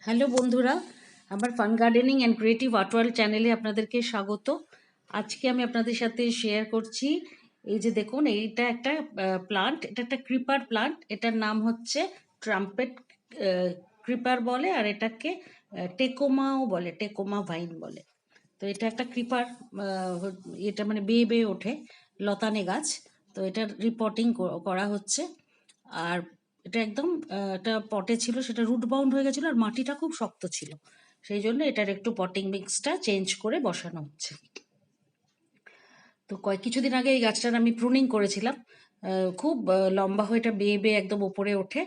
Hello বন্ধুরা, আমার fun gardening and creative art world চ্যানেলে আপনাদেরকে স্বাগত। আজকে আমি আপনাদের সাথে শেয়ার করছি, এই যে দেখুন, এইটা একটা প্লান্ট, এটা একটা ক্রিপার প্লান্ট। এটার নাম হচ্ছে ট্রাম্পেট ক্রিপার বলে, আর এটাকে টেকোমাও বলে, টেকোমা ভাইন বলে। তো এটা একটা ক্রিপার, এটা মানে বেয়ে বেয়ে ওঠে, লতানে গাছ। তো এটা রিপোর্টিং করা হচ্ছে। আর এটা একদম একটা পটে ছিল, সেটা রুট বাউন্ড হয়ে গেছিলো, আর মাটিটা খুব শক্ত ছিল, সেই জন্য এটার একটু পটিং মিক্সটা চেঞ্জ করে বসানো হচ্ছে। তো কিছুদিন আগে এই গাছটার আমি প্রুনিং করেছিলাম, খুব লম্বা হয়ে এটা বেয়ে বেয়ে একদম ওপরে ওঠে,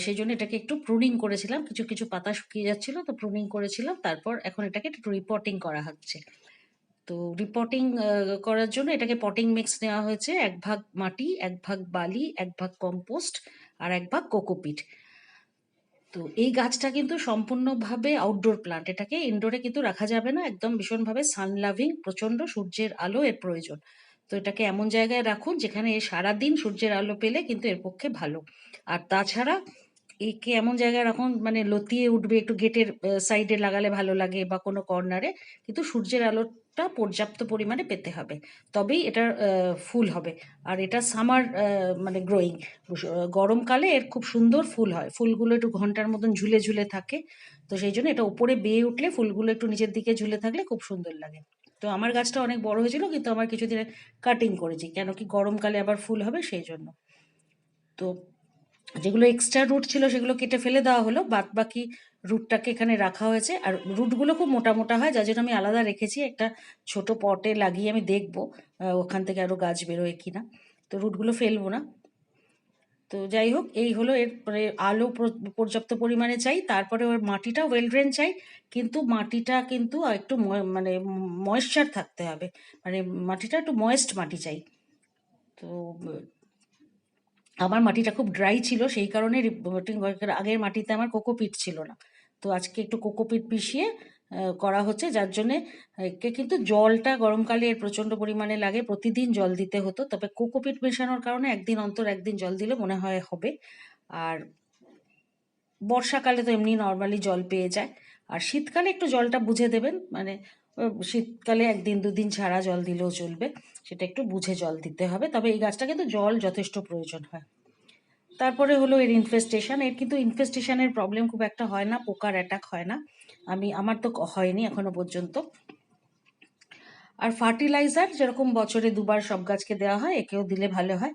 সেই জন্য এটাকে একটু প্রুনিং করেছিলাম, কিছু কিছু পাতা শুকিয়ে যাচ্ছিল, তো প্রুনিং করেছিলাম। তারপর এখন এটাকে একটু রিপোর্টিং করা হচ্ছে। তো রিপোর্টিং করার জন্য এটাকে পটিং মিক্স নেওয়া হয়েছে, 1 ভাগ মাটি, 1 ভাগ বালি, 1 ভাগ কম্পোস্ট, আর 1 ভাগ কোকোপিট। তো এই গাছটা কিন্তু সম্পূর্ণভাবে আউটডোর প্লান্ট, এটাকে ইনডোরে কিন্তু রাখা যাবে না, একদম ভীষণভাবে সান লাভিং, প্রচন্ড সূর্যের আলো এর প্রয়োজন। তো এটাকে এমন জায়গায় রাখুন যেখানে এ সারাদিন সূর্যের আলো পেলে কিন্তু এর পক্ষে ভালো। আর তাছাড়া একে এমন জায়গায় রাখুন মানে লতিয়ে উঠবে, একটু গেটের সাইডে লাগালে ভালো লাগে, বা কোনো কর্নারে, কিন্তু সূর্যের আলোটা পর্যাপ্ত পরিমাণে পেতে হবে, তবেই এটার ফুল হবে। আর এটা সামার মানে গ্রোয়িং, গরমকালে এর খুব সুন্দর ফুল হয়, ফুলগুলো একটু ঘন্টার মতন ঝুলে ঝুলে থাকে। তো সেই জন্য এটা উপরে বেয়ে উঠলে ফুলগুলো একটু নিচের দিকে ঝুলে থাকলে খুব সুন্দর লাগে। তো আমার গাছটা অনেক বড় হয়েছিল, কিন্তু আমার কিছুদিন কাটিং করেছি, কেন কি গরমকালে আবার ফুল হবে সেই জন্য। তো যেগুলো এক্সট্রা রুট ছিল সেগুলো কেটে ফেলে দেওয়া হলো, বাদ বাকি রুটটাকে এখানে রাখা হয়েছে। আর রুটগুলো খুব মোটা মোটা হয়, যার জন্য আমি আলাদা রেখেছি, একটা ছোট পটে লাগিয়ে আমি দেখবো ওখান থেকে আরো গাছ বেরোয় কিনা। তো রুটগুলো ফেলবো না। তো যাই হোক, এই হলো এর মানে আলো পর্যাপ্ত পরিমাণে চাই, তারপরে ওর মাটিটা ওয়েল ড্রেন চাই, কিন্তু মাটিটা কিন্তু একটু মানে ময়েশ্চার থাকতে হবে, মানে মাটিটা একটু ময়েস্ট মাটি চাই। তো আমার মাটিটা খুব ড্রাই ছিল, সেই কারণে রিপোর্টিং আগের মাটিতে আমার কোকোপিট ছিল না। তো আজকে একটু কোকোপিট পিষিয়ে করা হচ্ছে, যার জন্যে একে কিন্তু জলটা গরমকালে এর প্রচণ্ড পরিমাণে লাগে, প্রতিদিন জল দিতে হতো, তবে কোকোপিট মেশানোর কারণে একদিন অন্তর একদিন জল দিলে মনে হয় হবে। আর বর্ষাকালে তো এমনি নর্মালি জল পেয়ে যায়, আর শীতকালে একটু জলটা বুঝে দেবেন, মানে শীতকালে 1 দিন 2 দিন ছাড়া জল দিলেও চলবে, সেটা একটু বুঝে জল দিতে হবে, তবে এই গাছটা কিন্তু জল যথেষ্ট প্রয়োজন হয়। তারপরে হলো এর ইনফেস্টেশন, এর কিন্তু ইনফেস্টেশনের প্রবলেম খুব একটা হয় না, পোকার অ্যাটাক হয় না, আমার তো হয়নি এখনো পর্যন্ত। আর ফার্টিলাইজার যেরকম বছরে 2 বার সব গাছকে দেওয়া হয়, একেও দিলে ভালো হয়।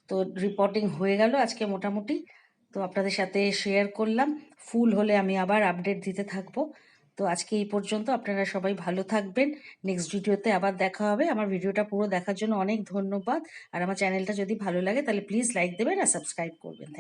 তো রিপোর্টিং হয়ে গেল আজকে মোটামুটি, তো আপনাদের সাথে শেয়ার করলাম। ফুল হলে আমি আবার আপডেট দিতে থাকবো। তো আজকে এই পর্যন্ত, আপনারা সবাই ভালো থাকবেন, নেক্সট ভিডিওতে আবার দেখা হবে। আমার ভিডিওটা পুরো দেখার জন্য অনেক ধন্যবাদ, আর আমার চ্যানেলটা যদি ভালো লাগে তাহলে প্লিজ লাইক দেবেন আর সাবস্ক্রাইব করবেন।